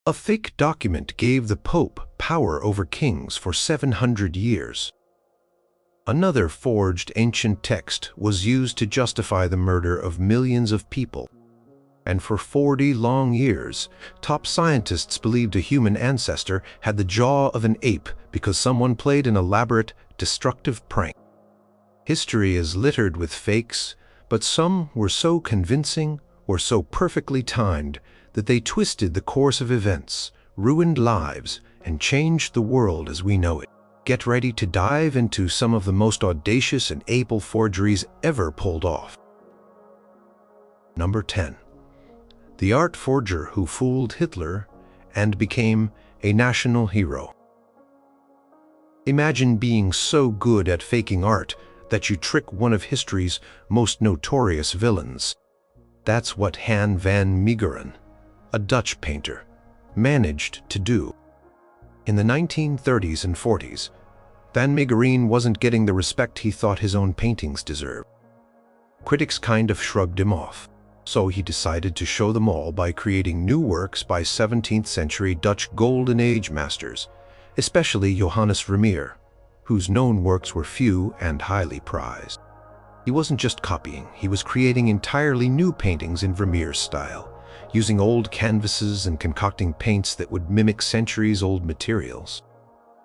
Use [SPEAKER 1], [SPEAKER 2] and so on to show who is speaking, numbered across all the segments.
[SPEAKER 1] A fake document gave the Pope power over kings for 700 years. Another forged ancient text was used to justify the murder of millions of people. And for 40 long years, top scientists believed a human ancestor had the jaw of an ape because someone played an elaborate, destructive prank. History is littered with fakes, but some were so convincing or so perfectly timed that they twisted the course of events, ruined lives, and changed the world as we know it. Get ready to dive into some of the most audacious and able forgeries ever pulled off. Number 10. The art forger who fooled Hitler and became a national hero. Imagine being so good at faking art that you trick one of history's most notorious villains. That's what Han van Meegeren, a Dutch painter, managed to do. In the 1930s and 40s, Van Meegeren wasn't getting the respect he thought his own paintings deserved. Critics kind of shrugged him off, so he decided to show them all by creating new works by 17th century Dutch Golden Age masters, especially Johannes Vermeer, whose known works were few and highly prized. He wasn't just copying, he was creating entirely new paintings in Vermeer's style, using old canvases and concocting paints that would mimic centuries-old materials.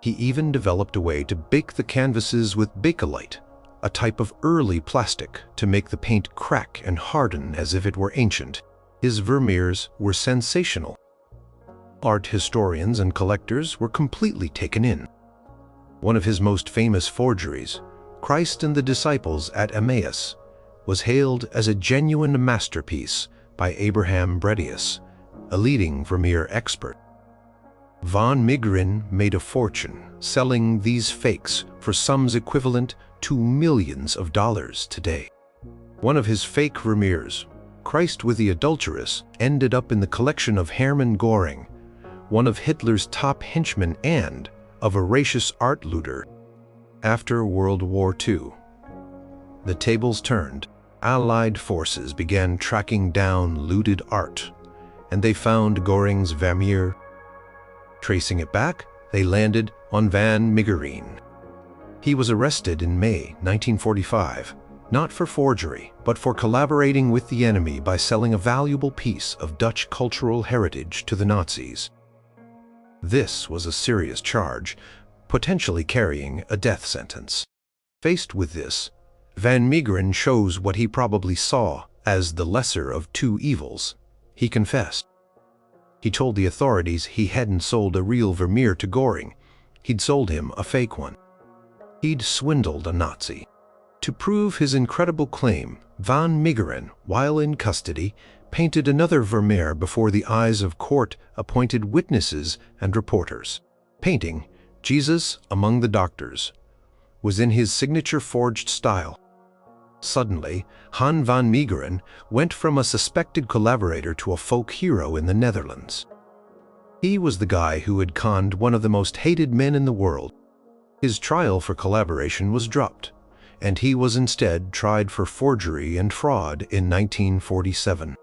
[SPEAKER 1] He even developed a way to bake the canvases with bakelite, a type of early plastic to make the paint crack and harden as if it were ancient. His Vermeers were sensational. Art historians and collectors were completely taken in. One of his most famous forgeries, Christ and the Disciples at Emmaus, was hailed as a genuine masterpiece by Abraham Bredius, a leading Vermeer expert. Van Meegeren made a fortune selling these fakes for sums equivalent to millions of dollars today. One of his fake Vermeers, Christ with the Adulteress, ended up in the collection of Hermann Göring, one of Hitler's top henchmen and a voracious art looter. After World War II, the tables turned. Allied forces began tracking down looted art, and they found Göring's Vermeer. Tracing it back, they landed on Van Meegeren. He was arrested in May 1945, not for forgery, but for collaborating with the enemy by selling a valuable piece of Dutch cultural heritage to the Nazis. This was a serious charge, potentially carrying a death sentence. Faced with this, Van Meegeren chose what he probably saw as the lesser of two evils. He confessed. He told the authorities he hadn't sold a real Vermeer to Göring. He'd sold him a fake one. He'd swindled a Nazi. To prove his incredible claim, Van Meegeren, while in custody, painted another Vermeer before the eyes of court-appointed witnesses and reporters. Painting, Jesus Among the Doctors, was in his signature forged style. Suddenly, Han van Meegeren went from a suspected collaborator to a folk hero in the Netherlands. He was the guy who had conned one of the most hated men in the world. His trial for collaboration was dropped, and he was instead tried for forgery and fraud in 1947.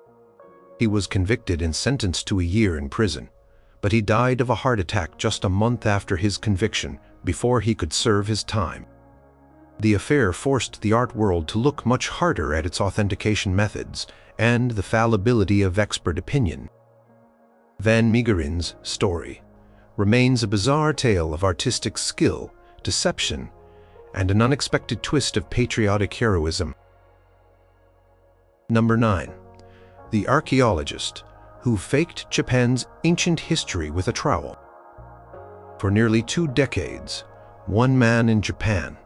[SPEAKER 1] He was convicted and sentenced to a year in prison, but he died of a heart attack just a month after his conviction, before he could serve his time. The affair forced the art world to look much harder at its authentication methods and the fallibility of expert opinion. Van Meegeren's story remains a bizarre tale of artistic skill, deception, and an unexpected twist of patriotic heroism. Number 9. The archaeologist who faked Japan's ancient history with a trowel. For nearly 2 decades, one man in Japan,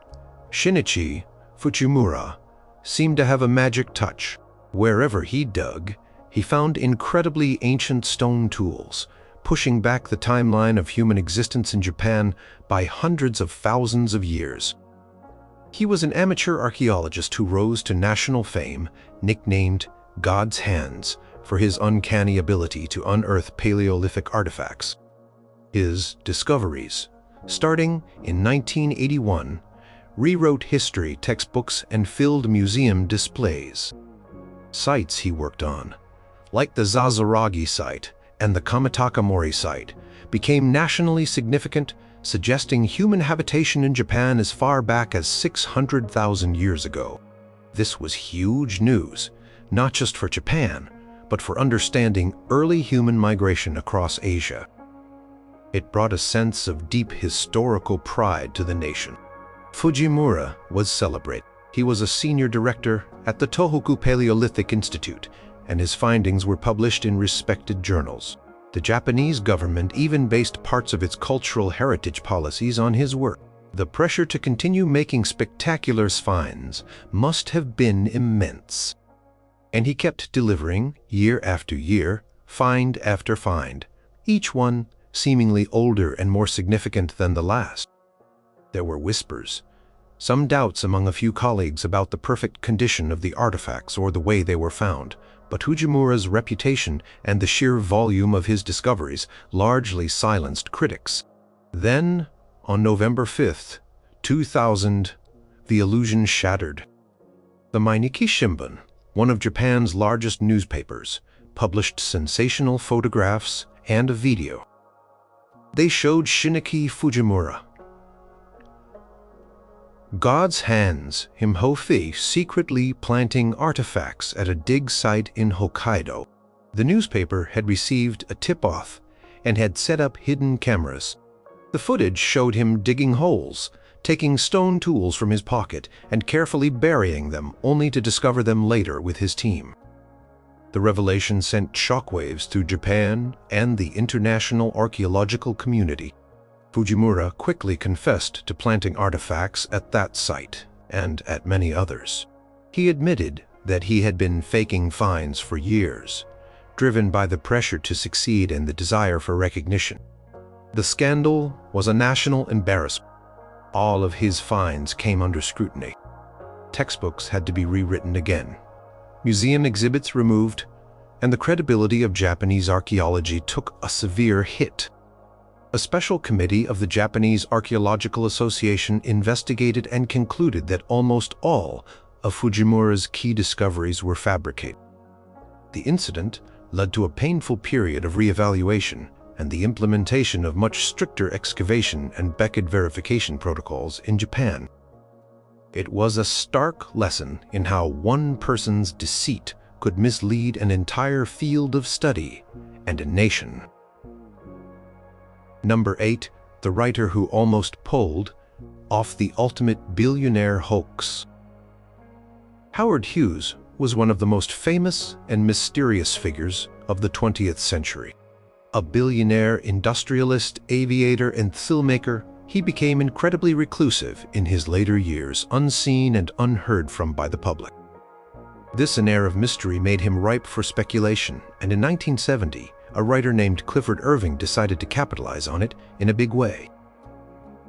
[SPEAKER 1] Shinichi Fujimura, seemed to have a magic touch. Wherever he dug, he found incredibly ancient stone tools, pushing back the timeline of human existence in Japan by hundreds of thousands of years. He was an amateur archaeologist who rose to national fame, nicknamed God's Hands, for his uncanny ability to unearth Paleolithic artifacts. His discoveries, starting in 1981, rewrote history textbooks and filled museum displays. Sites he worked on, like the Zazaragi site and the Kamataka Mori site became nationally significant, suggesting human habitation in Japan as far back as 600,000 years ago. This was huge news, not just for Japan, but for understanding early human migration across Asia. It brought a sense of deep historical pride to the nation. Fujimura was celebrated. He was a senior director at the Tohoku Paleolithic Institute, and his findings were published in respected journals. The Japanese government even based parts of its cultural heritage policies on his work. The pressure to continue making spectacular finds must have been immense. And he kept delivering, year after year, find after find, each one seemingly older and more significant than the last. There were whispers, some doubts among a few colleagues about the perfect condition of the artifacts or the way they were found, but Fujimura's reputation and the sheer volume of his discoveries largely silenced critics. Then, on November 5th, 2000, the illusion shattered. The Mainichi Shimbun, one of Japan's largest newspapers, published sensational photographs and a video. They showed Shinichi Fujimura, God's hands, Himhofi, secretly planting artifacts at a dig site in Hokkaido. The newspaper had received a tip-off and had set up hidden cameras. The footage showed him digging holes, taking stone tools from his pocket and carefully burying them, only to discover them later with his team. The revelation sent shockwaves through Japan and the international archaeological community. Fujimura quickly confessed to planting artifacts at that site and at many others. He admitted that he had been faking finds for years, driven by the pressure to succeed and the desire for recognition. The scandal was a national embarrassment. All of his finds came under scrutiny. Textbooks had to be rewritten again, museum exhibits removed, and the credibility of Japanese archaeology took a severe hit. A special committee of the Japanese Archaeological Association investigated and concluded that almost all of Fujimura's key discoveries were fabricated. The incident led to a painful period of reevaluation and the implementation of much stricter excavation and Beckett verification protocols in Japan. It was a stark lesson in how one person's deceit could mislead an entire field of study and a nation. Number 8. The writer who almost pulled off the ultimate billionaire hoax. Howard Hughes was one of the most famous and mysterious figures of the 20th century. A billionaire industrialist, aviator, and filmmaker, he became incredibly reclusive in his later years, unseen and unheard from by the public. This an air of mystery made him ripe for speculation, and in 1970, a writer named Clifford Irving decided to capitalize on it in a big way.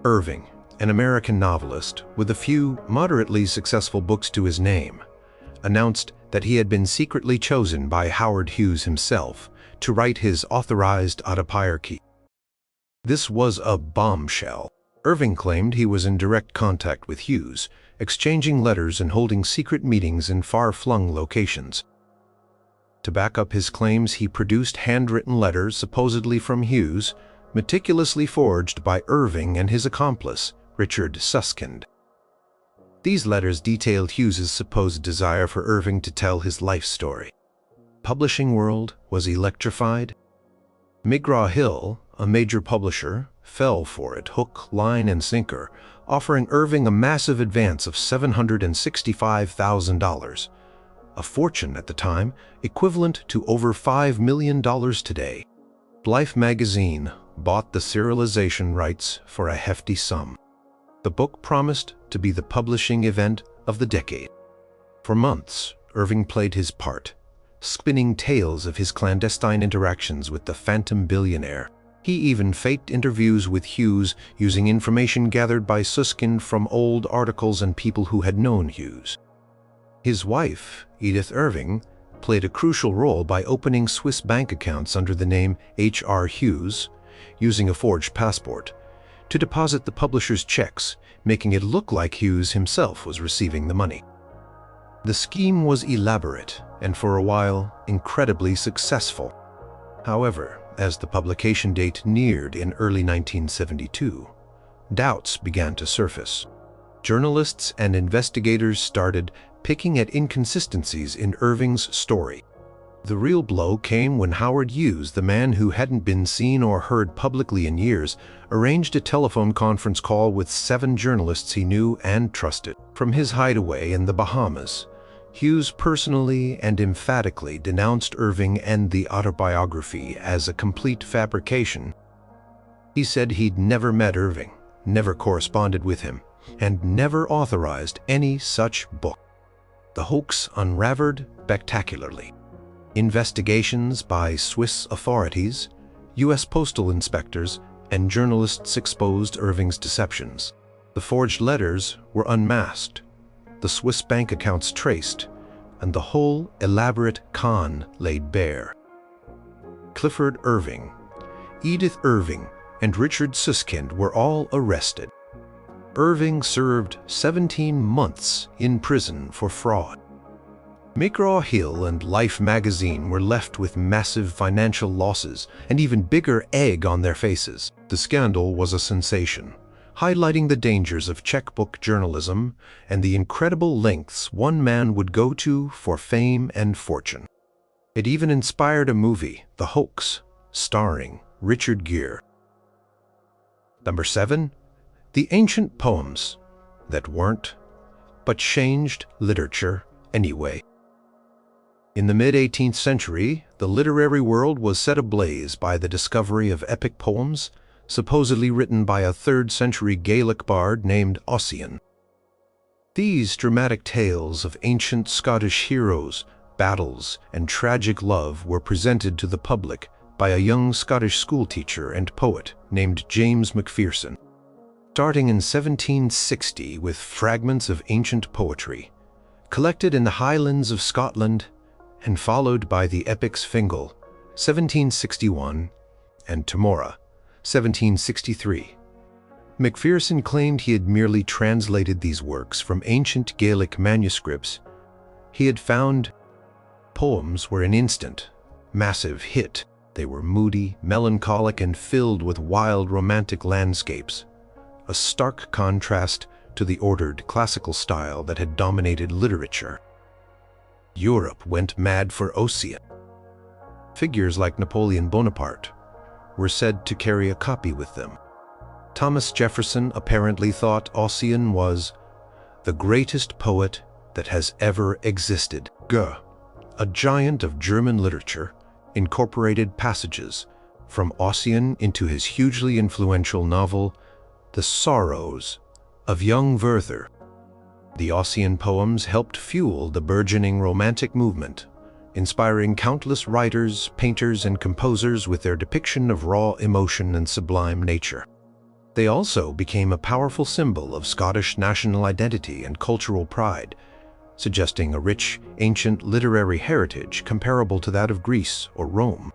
[SPEAKER 1] Irving, an American novelist with a few moderately successful books to his name, announced that he had been secretly chosen by Howard Hughes himself to write his authorized autobiography. This was a bombshell. Irving claimed he was in direct contact with Hughes, exchanging letters and holding secret meetings in far-flung locations. To back up his claims, he produced handwritten letters supposedly from Hughes, meticulously forged by Irving and his accomplice, Richard Susskind. These letters detailed Hughes's supposed desire for Irving to tell his life story. Publishing world was electrified. McGraw-Hill, a major publisher, fell for it hook, line, and sinker, offering Irving a massive advance of $765,000. A fortune at the time, equivalent to over $5 million today. Life magazine bought the serialization rights for a hefty sum. The book promised to be the publishing event of the decade. For months, Irving played his part, spinning tales of his clandestine interactions with the phantom billionaire. He even faked interviews with Hughes using information gathered by Susskind from old articles and people who had known Hughes. His wife, Edith Irving, played a crucial role by opening Swiss bank accounts under the name H.R. Hughes, using a forged passport, to deposit the publisher's checks, making it look like Hughes himself was receiving the money. The scheme was elaborate and, for a while, incredibly successful. However, as the publication date neared in early 1972, doubts began to surface. Journalists and investigators started picking at inconsistencies in Irving's story. The real blow came when Howard Hughes, the man who hadn't been seen or heard publicly in years, arranged a telephone conference call with 7 journalists he knew and trusted. From his hideaway in the Bahamas, Hughes personally and emphatically denounced Irving and the autobiography as a complete fabrication. He said he'd never met Irving, never corresponded with him, and never authorized any such book. The hoax unraveled spectacularly. Investigations by Swiss authorities, U.S. postal inspectors, and journalists exposed Irving's deceptions. The forged letters were unmasked, the Swiss bank accounts traced, and the whole elaborate con laid bare. Clifford Irving, Edith Irving, and Richard Susskind were all arrested. Irving served 17 months in prison for fraud. McGraw-Hill and Life magazine were left with massive financial losses and even bigger egg on their faces. The scandal was a sensation, highlighting the dangers of checkbook journalism and the incredible lengths one man would go to for fame and fortune. It even inspired a movie, The Hoax, starring Richard Gere. Number 7. The ancient poems that weren't, but changed literature anyway. In the mid-18th century, the literary world was set ablaze by the discovery of epic poems, supposedly written by a 3rd-century Gaelic bard named Ossian. These dramatic tales of ancient Scottish heroes, battles, and tragic love were presented to the public by a young Scottish schoolteacher and poet named James Macpherson. Starting in 1760 with fragments of ancient poetry, collected in the Highlands of Scotland, and followed by the epics Fingal, 1761, and Temora, 1763. Macpherson claimed he had merely translated these works from ancient Gaelic manuscripts. He had found poems were an instant, massive hit. They were moody, melancholic, and filled with wild romantic landscapes, a stark contrast to the ordered classical style that had dominated literature. Europe went mad for Ossian. Figures like Napoleon Bonaparte were said to carry a copy with them. Thomas Jefferson apparently thought Ossian was the greatest poet that has ever existed. Goethe, a giant of German literature, incorporated passages from Ossian into his hugely influential novel, The Sorrows of Young Werther. The Ossian poems helped fuel the burgeoning Romantic movement, inspiring countless writers, painters, and composers with their depiction of raw emotion and sublime nature. They also became a powerful symbol of Scottish national identity and cultural pride, suggesting a rich, ancient literary heritage comparable to that of Greece or Rome.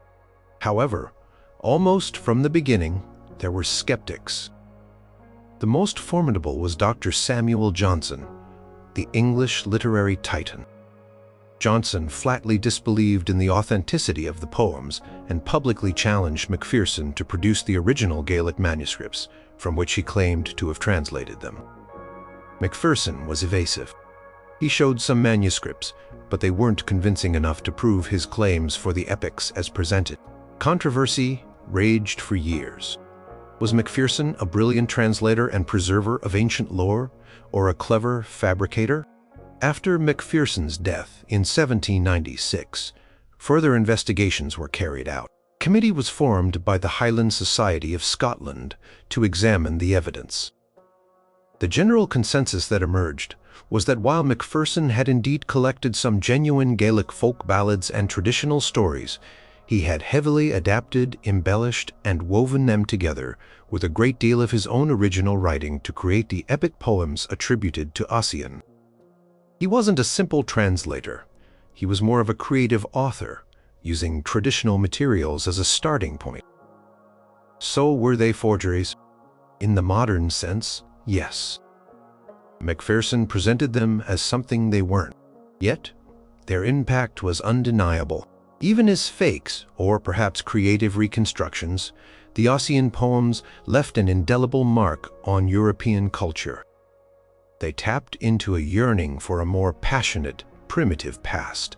[SPEAKER 1] However, almost from the beginning, there were skeptics. The most formidable was Dr. Samuel Johnson, the English literary titan. Johnson flatly disbelieved in the authenticity of the poems and publicly challenged Macpherson to produce the original Gaelic manuscripts from which he claimed to have translated them. Macpherson was evasive. He showed some manuscripts, but they weren't convincing enough to prove his claims for the epics as presented. Controversy raged for years. Was Macpherson a brilliant translator and preserver of ancient lore, or a clever fabricator? After Macpherson's death in 1796, further investigations were carried out. A committee was formed by the Highland Society of Scotland to examine the evidence. The general consensus that emerged was that while Macpherson had indeed collected some genuine Gaelic folk ballads and traditional stories, he had heavily adapted, embellished, and woven them together with a great deal of his own original writing to create the epic poems attributed to Ossian. He wasn't a simple translator. He was more of a creative author, using traditional materials as a starting point. So were they forgeries? In the modern sense, yes. Macpherson presented them as something they weren't. Yet, their impact was undeniable. Even as fakes, or perhaps creative reconstructions, the Ossian poems left an indelible mark on European culture. They tapped into a yearning for a more passionate, primitive past,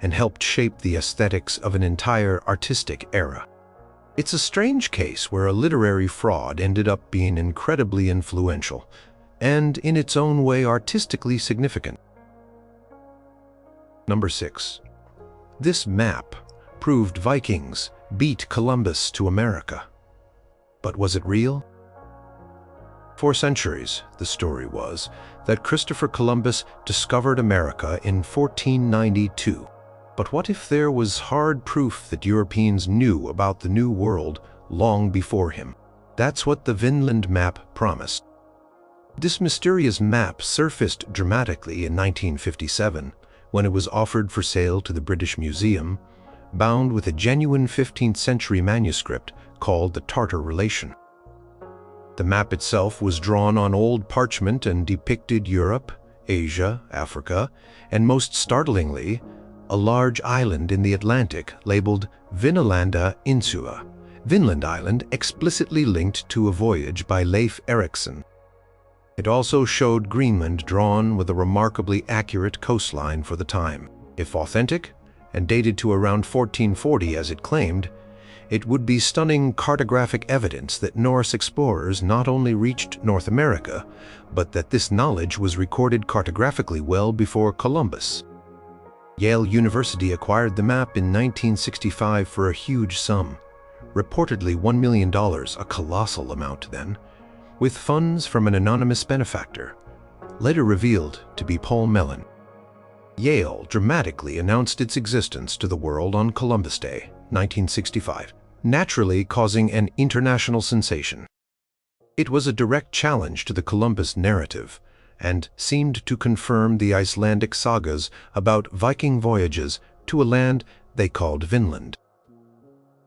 [SPEAKER 1] and helped shape the aesthetics of an entire artistic era. It's a strange case where a literary fraud ended up being incredibly influential, and in its own way artistically significant. Number 6. This map proved Vikings beat Columbus to America. But was it real? For centuries, the story was that Christopher Columbus discovered America in 1492. But what if there was hard proof that Europeans knew about the New World long before him? That's what the Vinland map promised. This mysterious map surfaced dramatically in 1957 when it was offered for sale to the British Museum, bound with a genuine 15th century manuscript called the Tartar Relation. The map itself was drawn on old parchment and depicted Europe, Asia, Africa, and most startlingly, a large island in the Atlantic labeled Vinelanda Insula, Vinland Island, explicitly linked to a voyage by Leif Erikson. It also showed Greenland drawn with a remarkably accurate coastline for the time. If authentic, and dated to around 1440 as it claimed, it would be stunning cartographic evidence that Norse explorers not only reached North America, but that this knowledge was recorded cartographically well before Columbus. Yale University acquired the map in 1965 for a huge sum, reportedly $1 million, a colossal amount then, with funds from an anonymous benefactor, later revealed to be Paul Mellon. Yale dramatically announced its existence to the world on Columbus Day, 1965, naturally causing an international sensation. It was a direct challenge to the Columbus narrative and seemed to confirm the Icelandic sagas about Viking voyages to a land they called Vinland.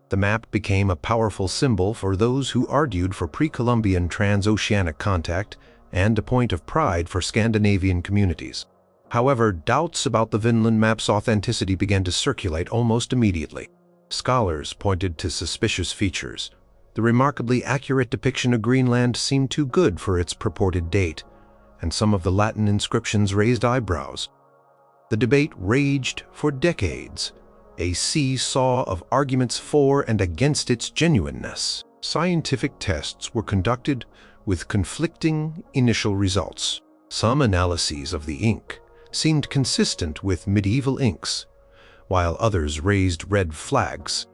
[SPEAKER 1] The map became a powerful symbol for those who argued for pre-Columbian transoceanic contact and a point of pride for Scandinavian communities. However, doubts about the Vinland map's authenticity began to circulate almost immediately. Scholars pointed to suspicious features. The remarkably accurate depiction of Greenland seemed too good for its purported date, and some of the Latin inscriptions raised eyebrows. The debate raged for decades, a seesaw of arguments for and against its genuineness. Scientific tests were conducted with conflicting initial results. Some analyses of the ink seemed consistent with medieval inks, while others raised red flags.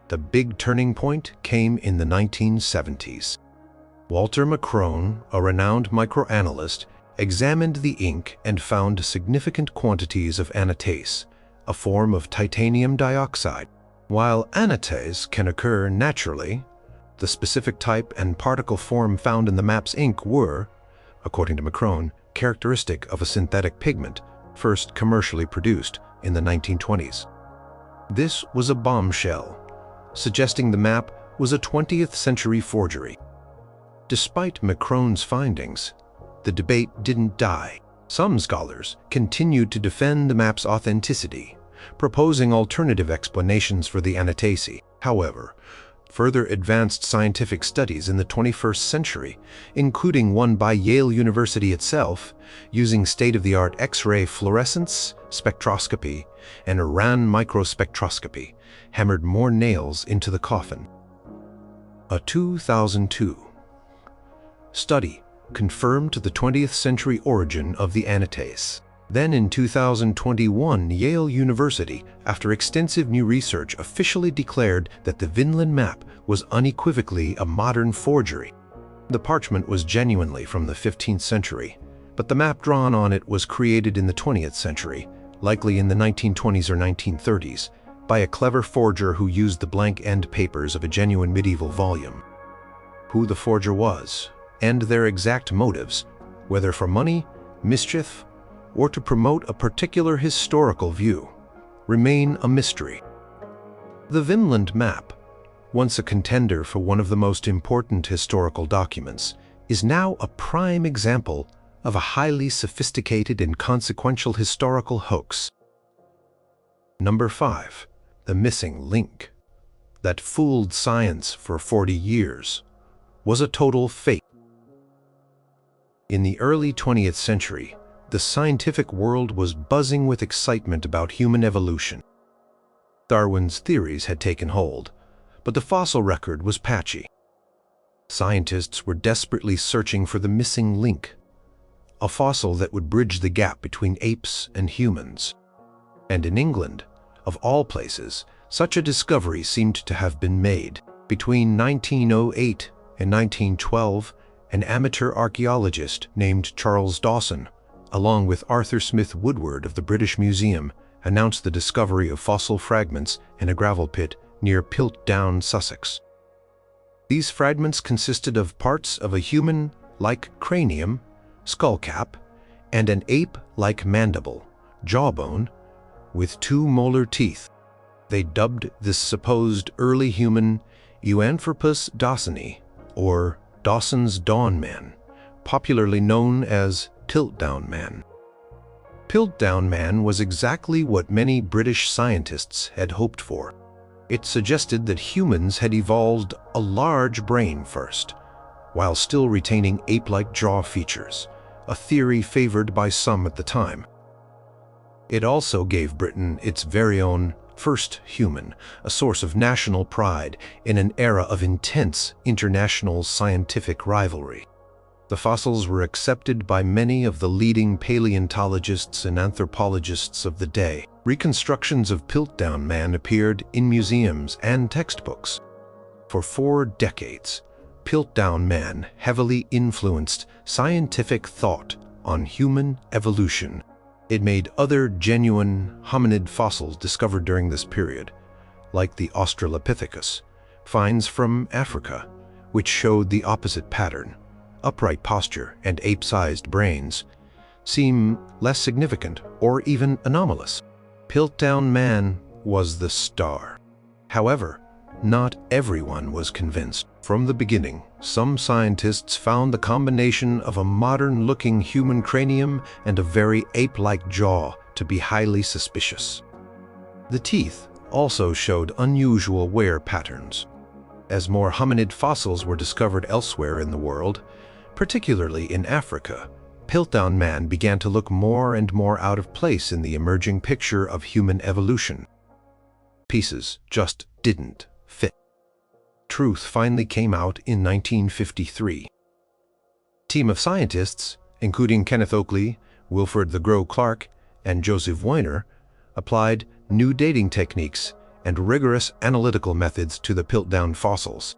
[SPEAKER 1] The big turning point came in the 1970s. Walter Macrone, a renowned microanalyst, examined the ink and found significant quantities of anatase, a form of titanium dioxide. While anatase can occur naturally, the specific type and particle form found in the map's ink were, according to Macrone, characteristic of a synthetic pigment first commercially produced in the 1920s. This was a bombshell, suggesting the map was a 20th century forgery. Despite Macrone's findings, the debate didn't die. Some scholars continued to defend the map's authenticity, proposing alternative explanations for the anatase. However, further advanced scientific studies in the 21st century, including one by Yale University itself, using state-of-the-art X-ray fluorescence, spectroscopy, and Iran microspectroscopy, hammered more nails into the coffin. A 2002 study confirmed the 20th century origin of the anatase. Then in 2021, Yale University, after extensive new research, officially declared that the Vinland map was unequivocally a modern forgery. The parchment was genuinely from the 15th century, but the map drawn on it was created in the 20th century, likely in the 1920s or 1930s, by a clever forger who used the blank end papers of a genuine medieval volume. Who the forger was, and their exact motives, whether for money, mischief, or to promote a particular historical view, remain a mystery. The Vinland map, once a contender for one of the most important historical documents, is now a prime example of a highly sophisticated and consequential historical hoax. Number 5. The missing link that fooled science for 40 years was a total fake. In the early 20th century, the scientific world was buzzing with excitement about human evolution. Darwin's theories had taken hold, but the fossil record was patchy. Scientists were desperately searching for the missing link, a fossil that would bridge the gap between apes and humans. And in England, of all places, such a discovery seemed to have been made. Between 1908 and 1912, an amateur archaeologist named Charles Dawson, along with Arthur Smith Woodward of the British Museum, announced the discovery of fossil fragments in a gravel pit near Piltdown, Sussex. These fragments consisted of parts of a human-like cranium, skullcap, and an ape-like mandible, jawbone, with 2 molar teeth. They dubbed this supposed early human Euanthropus dawsoni, or Dawson's Dawn Man, popularly known as Piltdown Man. Piltdown Man was exactly what many British scientists had hoped for. It suggested that humans had evolved a large brain first, while still retaining ape-like jaw features, a theory favored by some at the time. It also gave Britain its very own first human, a source of national pride in an era of intense international scientific rivalry. The fossils were accepted by many of the leading paleontologists and anthropologists of the day. Reconstructions of Piltdown Man appeared in museums and textbooks. For 4 decades, Piltdown Man heavily influenced scientific thought on human evolution. It made other genuine hominid fossils discovered during this period, like the Australopithecus, finds from Africa, which showed the opposite pattern. Upright posture and ape-sized brains seem less significant or even anomalous. Piltdown Man was the star. However, not everyone was convinced. From the beginning, some scientists found the combination of a modern-looking human cranium and a very ape-like jaw to be highly suspicious. The teeth also showed unusual wear patterns. As more hominid fossils were discovered elsewhere in the world, particularly in Africa, Piltdown Man began to look more and more out of place in the emerging picture of human evolution. Pieces just didn't fit. Truth finally came out in 1953. A team of scientists, including Kenneth Oakley, Wilfred the Grow Clark, and Joseph Weiner, applied new dating techniques and rigorous analytical methods to the Piltdown fossils.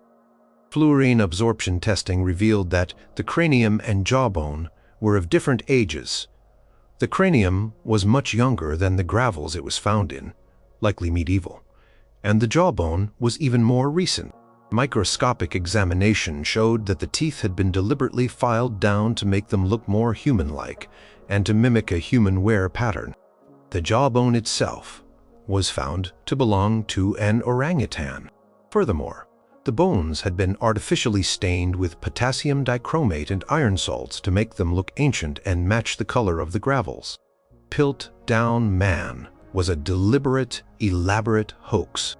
[SPEAKER 1] Fluorine absorption testing revealed that the cranium and jawbone were of different ages. The cranium was much younger than the gravels it was found in, likely medieval, and the jawbone was even more recent. Microscopic examination showed that the teeth had been deliberately filed down to make them look more human-like and to mimic a human wear pattern. The jawbone itself was found to belong to an orangutan. Furthermore, the bones had been artificially stained with potassium dichromate and iron salts to make them look ancient and match the color of the gravels. Piltdown Man was a deliberate, elaborate hoax.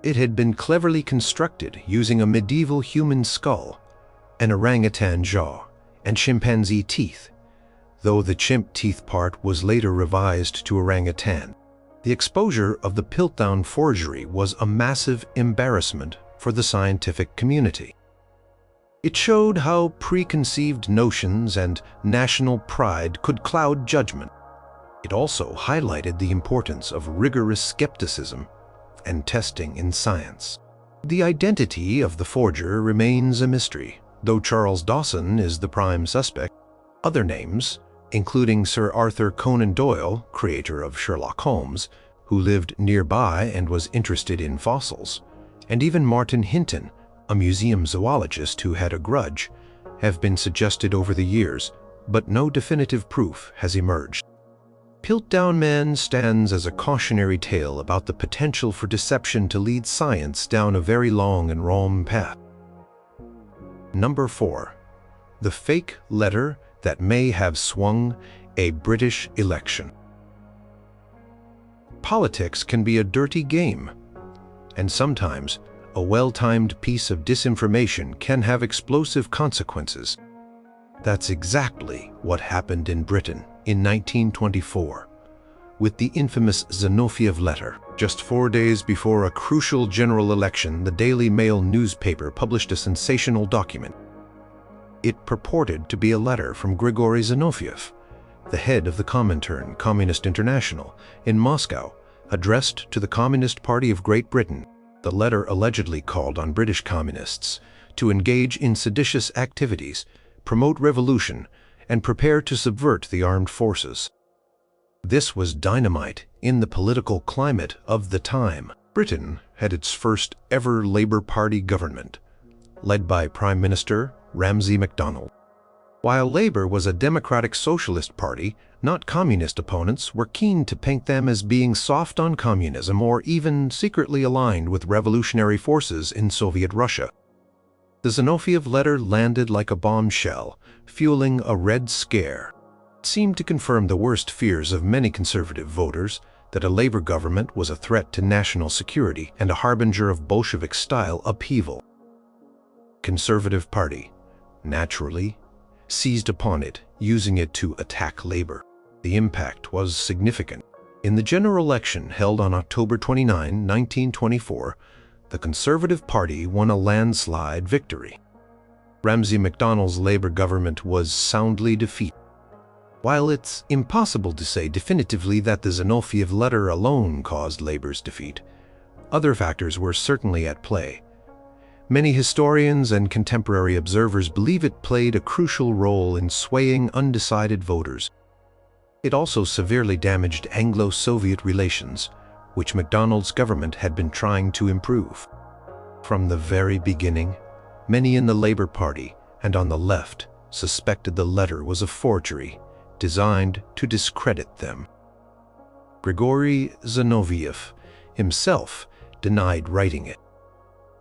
[SPEAKER 1] It had been cleverly constructed using a medieval human skull, an orangutan jaw, and chimpanzee teeth, though the chimp teeth part was later revised to orangutan. The exposure of the Piltdown forgery was a massive embarrassment for the scientific community. It showed how preconceived notions and national pride could cloud judgment. It also highlighted the importance of rigorous skepticism and testing in science. The identity of the forger remains a mystery, though Charles Dawson is the prime suspect. Other names, including Sir Arthur Conan Doyle, creator of Sherlock Holmes, who lived nearby and was interested in fossils, and even Martin Hinton, a museum zoologist who had a grudge, have been suggested over the years, but no definitive proof has emerged. Piltdown Man stands as a cautionary tale about the potential for deception to lead science down a very long and wrong path. Number 4. The fake letter that may have swung a British election. Politics can be a dirty game, And sometimes, a well-timed piece of disinformation can have explosive consequences. That's exactly what happened in Britain in 1924, with the infamous Zinoviev letter. Just 4 days before a crucial general election, the Daily Mail newspaper published a sensational document. It purported to be a letter from Grigory Zinoviev, the head of the Comintern Communist International in Moscow, addressed to the Communist Party of Great Britain. The letter allegedly called on British communists to engage in seditious activities, promote revolution, and prepare to subvert the armed forces. This was dynamite in the political climate of the time. Britain had its first ever Labour Party government, led by Prime Minister Ramsay MacDonald. While Labour was a democratic socialist party, not communist opponents were keen to paint them as being soft on communism or even secretly aligned with revolutionary forces in Soviet Russia. The Zinoviev letter landed like a bombshell, fueling a Red Scare. It seemed to confirm the worst fears of many conservative voters, that a Labour government was a threat to national security and a harbinger of Bolshevik-style upheaval. Conservative Party, naturally, seized upon it, using it to attack Labour. The impact was significant. In the general election held on October 29, 1924, the Conservative Party won a landslide victory. Ramsay MacDonald's Labour government was soundly defeated. While it's impossible to say definitively that the Zinoviev letter alone caused Labour's defeat, other factors were certainly at play. Many historians and contemporary observers believe it played a crucial role in swaying undecided voters. It also severely damaged Anglo-Soviet relations, which MacDonald's government had been trying to improve. From the very beginning, many in the Labour Party and on the left suspected the letter was a forgery designed to discredit them. Grigory Zinoviev himself denied writing it.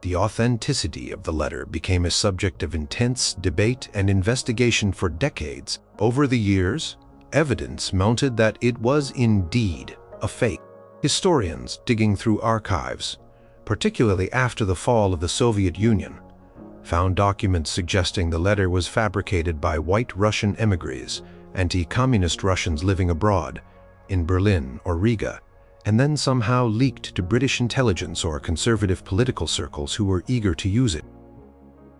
[SPEAKER 1] The authenticity of the letter became a subject of intense debate and investigation for decades. Over the years, evidence mounted that it was indeed a fake. Historians digging through archives, particularly after the fall of the Soviet Union, found documents suggesting the letter was fabricated by white Russian emigres, anti-communist Russians living abroad, in Berlin or Riga, and then somehow leaked to British intelligence or conservative political circles who were eager to use it.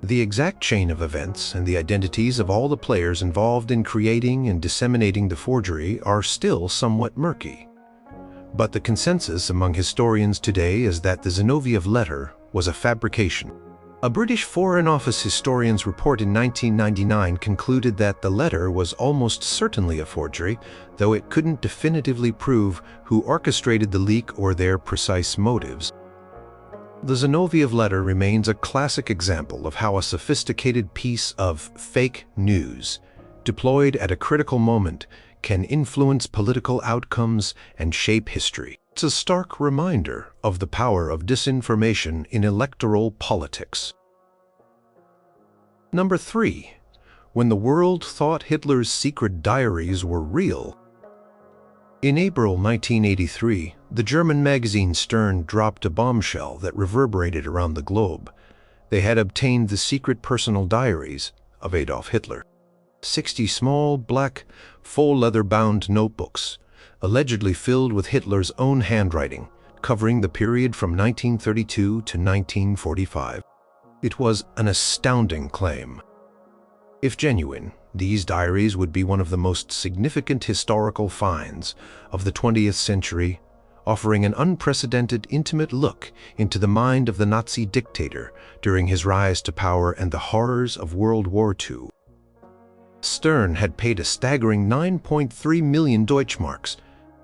[SPEAKER 1] The exact chain of events and the identities of all the players involved in creating and disseminating the forgery are still somewhat murky. But the consensus among historians today is that the Zinoviev letter was a fabrication. A British Foreign Office historian's report in 1999 concluded that the letter was almost certainly a forgery, though it couldn't definitively prove who orchestrated the leak or their precise motives. The Zinoviev letter remains a classic example of how a sophisticated piece of fake news, deployed at a critical moment, can influence political outcomes and shape history. It's a stark reminder of the power of disinformation in electoral politics. Number 3. When the world thought Hitler's secret diaries were real. In April 1983, the German magazine Stern dropped a bombshell that reverberated around the globe. They had obtained the secret personal diaries of Adolf Hitler. 60 small, black, full leather-bound notebooks, allegedly filled with Hitler's own handwriting, covering the period from 1932 to 1945. It was an astounding claim. If genuine, these diaries would be one of the most significant historical finds of the 20th century, offering an unprecedented intimate look into the mind of the Nazi dictator during his rise to power and the horrors of World War II. Stern had paid a staggering 9.3 million Deutschmarks,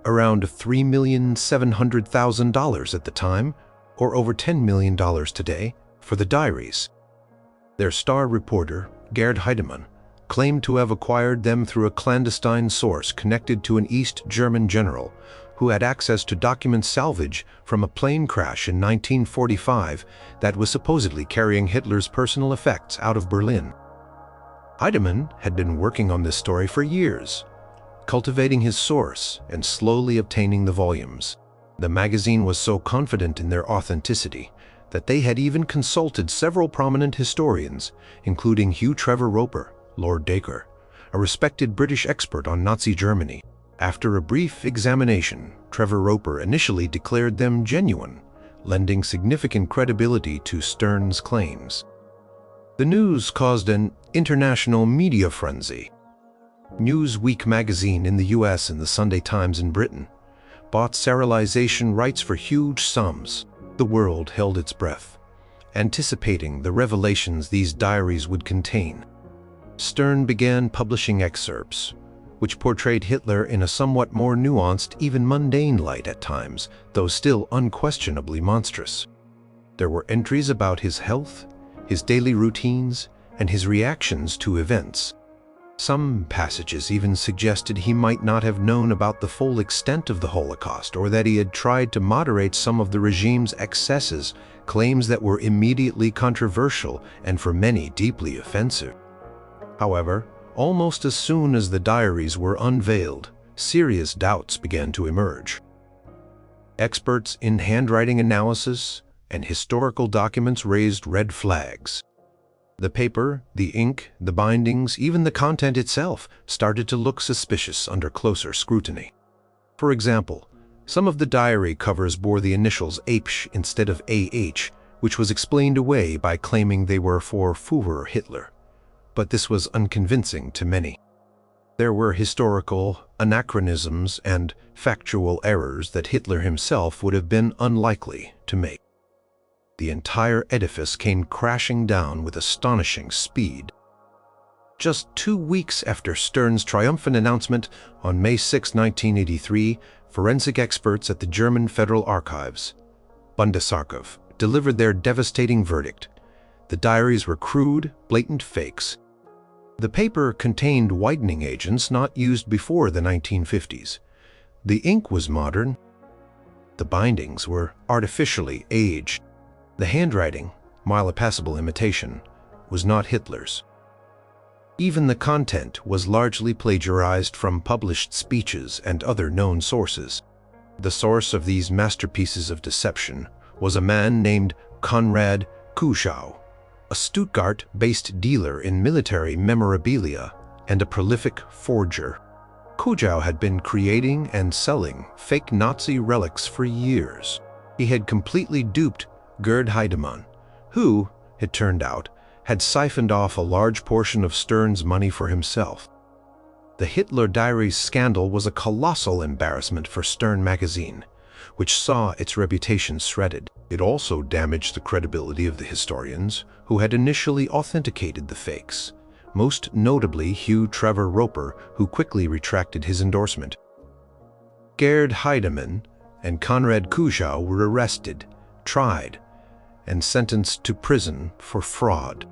[SPEAKER 1] around $3,700,000 at the time, or over $10 million today, for the diaries. Their star reporter, Gerd Heidemann, claimed to have acquired them through a clandestine source connected to an East German general who had access to document salvage from a plane crash in 1945 that was supposedly carrying Hitler's personal effects out of Berlin. Heidemann had been working on this story for years, cultivating his source and slowly obtaining the volumes. The magazine was so confident in their authenticity that they had even consulted several prominent historians, including Hugh Trevor Roper, Lord Dacre, a respected British expert on Nazi Germany. After a brief examination, Trevor Roper initially declared them genuine, lending significant credibility to Stern's claims. The news caused an international media frenzy. Newsweek magazine in the US and the Sunday Times in Britain bought serialization rights for huge sums. The world held its breath, anticipating the revelations these diaries would contain. Stern began publishing excerpts, which portrayed Hitler in a somewhat more nuanced, even mundane light at times, though still unquestionably monstrous. There were entries about his health, his daily routines, and his reactions to events. Some passages even suggested he might not have known about the full extent of the Holocaust, or that he had tried to moderate some of the regime's excesses, claims that were immediately controversial and for many deeply offensive. However, almost as soon as the diaries were unveiled, serious doubts began to emerge. Experts in handwriting analysis and historical documents raised red flags. The paper, the ink, the bindings, even the content itself started to look suspicious under closer scrutiny. For example, some of the diary covers bore the initials H instead of AH, which was explained away by claiming they were for Führer Hitler. But this was unconvincing to many. There were historical anachronisms and factual errors that Hitler himself would have been unlikely to make. The entire edifice came crashing down with astonishing speed. Just 2 weeks after Stern's triumphant announcement, on May 6, 1983, forensic experts at the German Federal Archives, Bundesarchiv, delivered their devastating verdict. The diaries were crude, blatant fakes. The paper contained whitening agents not used before the 1950s. The ink was modern. The bindings were artificially aged. The handwriting, while a passable imitation, was not Hitler's. Even the content was largely plagiarized from published speeches and other known sources. The source of these masterpieces of deception was a man named Konrad Kuschau, a Stuttgart-based dealer in military memorabilia and a prolific forger. Kuschau had been creating and selling fake Nazi relics for years. He had completely duped Gerd Heidemann, who, it turned out, had siphoned off a large portion of Stern's money for himself. The Hitler Diaries scandal was a colossal embarrassment for Stern magazine, which saw its reputation shredded. It also damaged the credibility of the historians who had initially authenticated the fakes, most notably Hugh Trevor Roper, who quickly retracted his endorsement. Gerd Heidemann and Konrad Kuschau were arrested, tried, and sentenced to prison for fraud.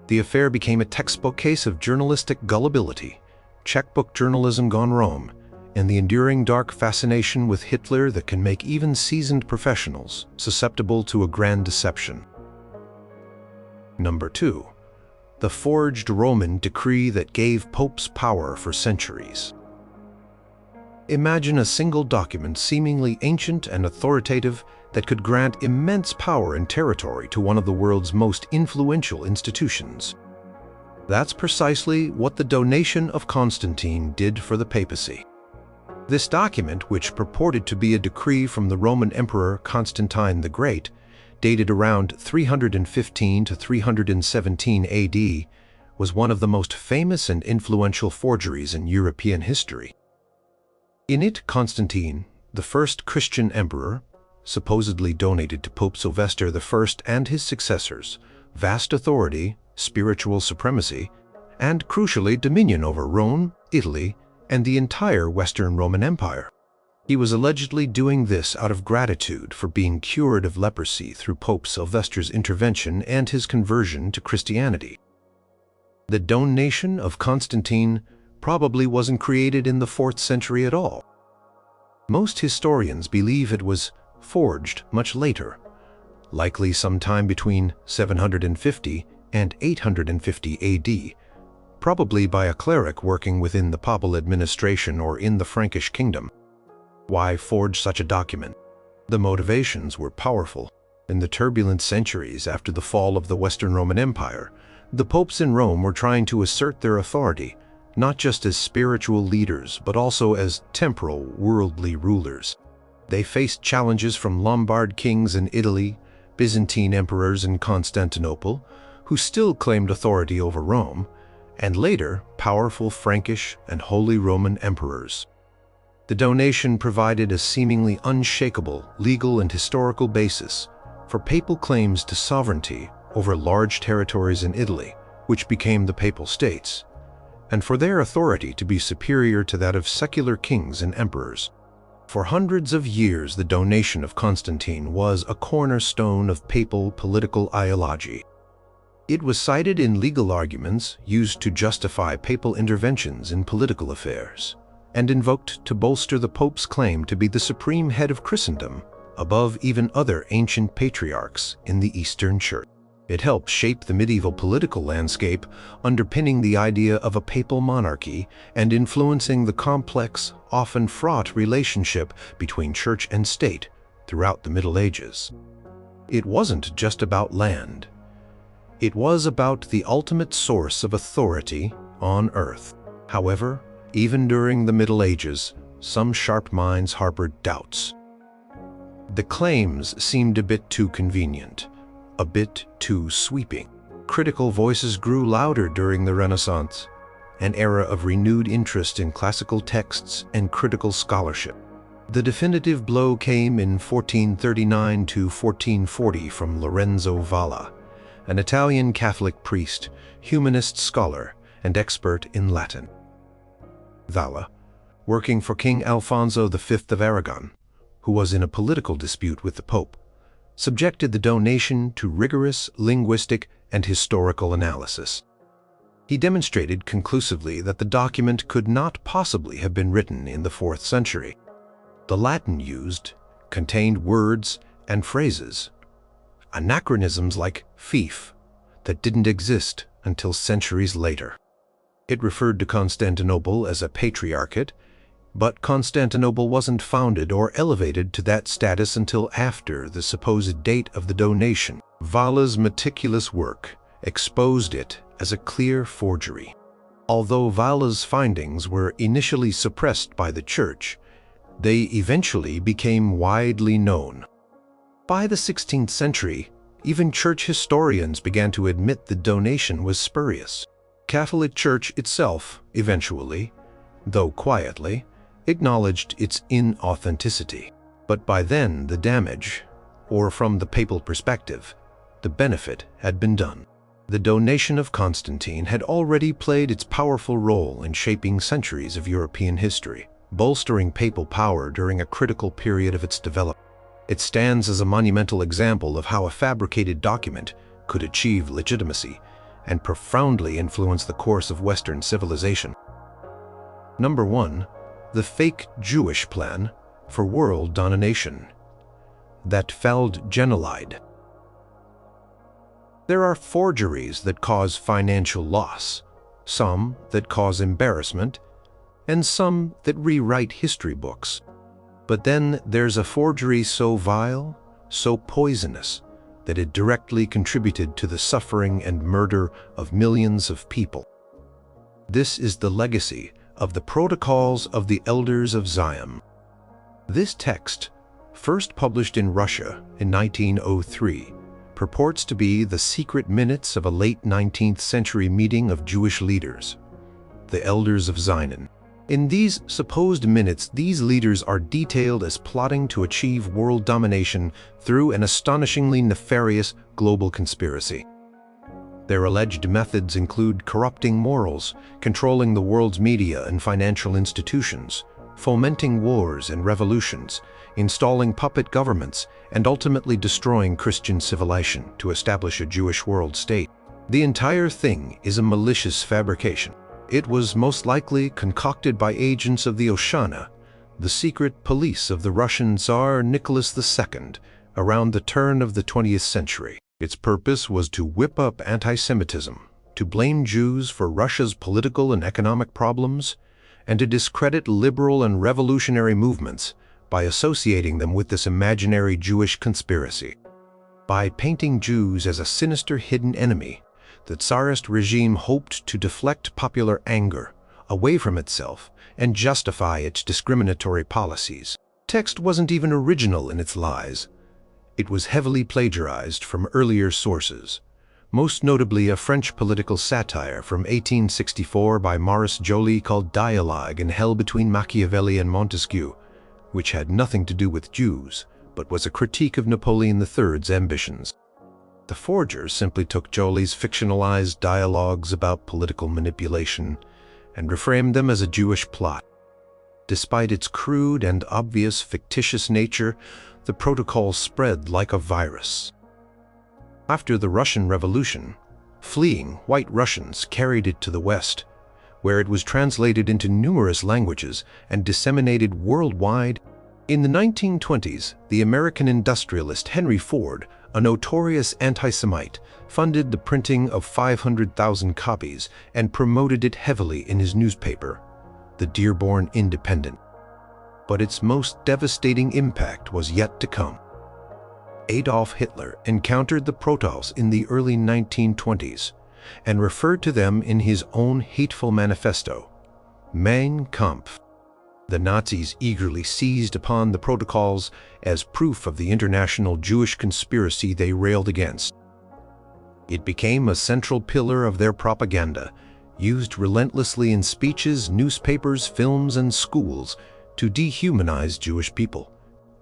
[SPEAKER 1] The affair became a textbook case of journalistic gullibility, checkbook journalism gone wrong, and the enduring dark fascination with Hitler that can make even seasoned professionals susceptible to a grand deception. Number 2. The forged Roman decree that gave popes power for centuries. Imagine a single document seemingly ancient and authoritative that could grant immense power and territory to one of the world's most influential institutions. That's precisely what the donation of Constantine did for the papacy. This document, which purported to be a decree from the Roman Emperor Constantine the Great, dated around 315 to 317 AD, was one of the most famous and influential forgeries in European history. In it, Constantine, the first Christian emperor, supposedly donated to Pope Sylvester I and his successors vast authority, spiritual supremacy, and crucially dominion over Rome, Italy, and the entire Western Roman Empire. He was allegedly doing this out of gratitude for being cured of leprosy through Pope Sylvester's intervention and his conversion to Christianity. The donation of Constantine probably wasn't created in the 4th century at all. Most historians believe it was forged much later, likely sometime between 750 and 850 AD, probably by a cleric working within the papal administration or in the Frankish kingdom. Why forge such a document? The motivations were powerful. In the turbulent centuries after the fall of the Western Roman Empire, the popes in Rome were trying to assert their authority, not just as spiritual leaders, but also as temporal, worldly rulers. They faced challenges from Lombard kings in Italy, Byzantine emperors in Constantinople, who still claimed authority over Rome, and later powerful Frankish and Holy Roman emperors. The donation provided a seemingly unshakable legal and historical basis for papal claims to sovereignty over large territories in Italy, which became the Papal States, and for their authority to be superior to that of secular kings and emperors. For hundreds of years, the donation of Constantine was a cornerstone of papal political ideology. It was cited in legal arguments used to justify papal interventions in political affairs, and invoked to bolster the Pope's claim to be the supreme head of Christendom above even other ancient patriarchs in the Eastern Church. It helped shape the medieval political landscape, underpinning the idea of a papal monarchy and influencing the complex, often fraught relationship between church and state throughout the Middle Ages. It wasn't just about land. It was about the ultimate source of authority on earth. However, even during the Middle Ages, some sharp minds harbored doubts. The claims seemed a bit too convenient, a bit too sweeping. Critical voices grew louder during the Renaissance, an era of renewed interest in classical texts and critical scholarship. The definitive blow came in 1439 to 1440 from Lorenzo Valla, an Italian Catholic priest, humanist scholar, and expert in Latin. Valla, working for King Alfonso V of Aragon, who was in a political dispute with the Pope, subjected the donation to rigorous linguistic and historical analysis. He demonstrated conclusively that the document could not possibly have been written in the 4th century. The Latin used contained words and phrases, anachronisms like fief, that didn't exist until centuries later. It referred to Constantinople as a patriarchate, but Constantinople wasn't founded or elevated to that status until after the supposed date of the donation. Valla's meticulous work exposed it as a clear forgery. Although Valla's findings were initially suppressed by the Church, they eventually became widely known. By the 16th century, even church historians began to admit the donation was spurious. Catholic Church itself, eventually, though quietly, acknowledged its inauthenticity. But by then the damage, or from the papal perspective, the benefit had been done. The donation of Constantine had already played its powerful role in shaping centuries of European history, bolstering papal power during a critical period of its development. It stands as a monumental example of how a fabricated document could achieve legitimacy and profoundly influence the course of Western civilization. Number 1. The fake Jewish plan for world domination. That felled Genelide. There are forgeries that cause financial loss, some that cause embarrassment, and some that rewrite history books. But then there's a forgery so vile, so poisonous, that it directly contributed to the suffering and murder of millions of people. This is the legacy of the Protocols of the Elders of Zion. This text, first published in Russia in 1903, purports to be the secret minutes of a late 19th century meeting of Jewish leaders, the Elders of Zion. In these supposed minutes, these leaders are detailed as plotting to achieve world domination through an astonishingly nefarious global conspiracy. Their alleged methods include corrupting morals, controlling the world's media and financial institutions, fomenting wars and revolutions, installing puppet governments, and ultimately destroying Christian civilization to establish a Jewish world state. The entire thing is a malicious fabrication. It was most likely concocted by agents of the Oshana, the secret police of the Russian Tsar Nicholas II, around the turn of the 20th century. Its purpose was to whip up anti-Semitism, to blame Jews for Russia's political and economic problems, and to discredit liberal and revolutionary movements by associating them with this imaginary Jewish conspiracy. By painting Jews as a sinister hidden enemy, the Tsarist regime hoped to deflect popular anger away from itself and justify its discriminatory policies. Text wasn't even original in its lies. It was heavily plagiarized from earlier sources, most notably a French political satire from 1864 by Maurice Joly called Dialogue in Hell Between Machiavelli and Montesquieu, which had nothing to do with Jews, but was a critique of Napoleon III's ambitions. The forgers simply took Joly's fictionalized dialogues about political manipulation and reframed them as a Jewish plot. Despite its crude and obvious fictitious nature, the protocol spread like a virus. After the Russian Revolution, fleeing white Russians carried it to the West, where it was translated into numerous languages and disseminated worldwide. In the 1920s, the American industrialist Henry Ford, a notorious anti-Semite, funded the printing of 500,000 copies and promoted it heavily in his newspaper, the Dearborn Independent. But its most devastating impact was yet to come. Adolf Hitler encountered the protocols in the early 1920s and referred to them in his own hateful manifesto, Mein Kampf. The Nazis eagerly seized upon the protocols as proof of the international Jewish conspiracy they railed against. It became a central pillar of their propaganda, used relentlessly in speeches, newspapers, films, and schools to dehumanize Jewish people,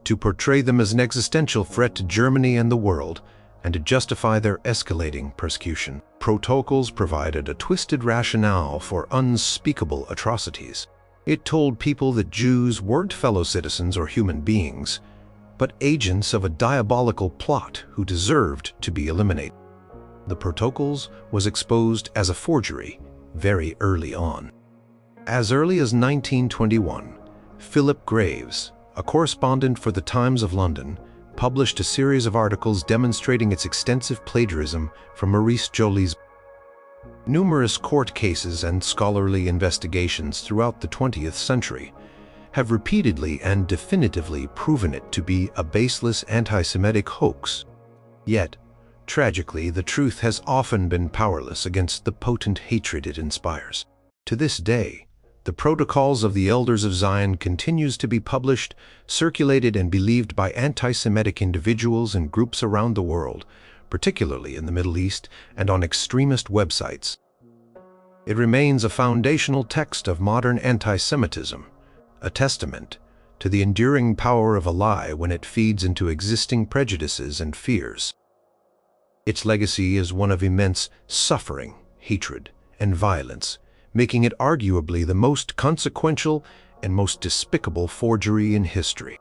[SPEAKER 1] to portray them as an existential threat to Germany and the world, and to justify their escalating persecution. Protocols provided a twisted rationale for unspeakable atrocities. It told people that Jews weren't fellow citizens or human beings, but agents of a diabolical plot who deserved to be eliminated. The Protocols was exposed as a forgery very early on. As early as 1921, Philip Graves, a correspondent for the Times of London, published a series of articles demonstrating its extensive plagiarism from Maurice Joly's. Numerous court cases and scholarly investigations throughout the 20th century have repeatedly and definitively proven it to be a baseless anti-Semitic hoax. Yet, tragically, the truth has often been powerless against the potent hatred it inspires. To this day, the Protocols of the Elders of Zion continues to be published, circulated, and believed by anti-Semitic individuals and groups around the world, particularly in the Middle East and on extremist websites. It remains a foundational text of modern anti-Semitism, a testament to the enduring power of a lie when it feeds into existing prejudices and fears. Its legacy is one of immense suffering, hatred, and violence, making it arguably the most consequential and most despicable forgery in history.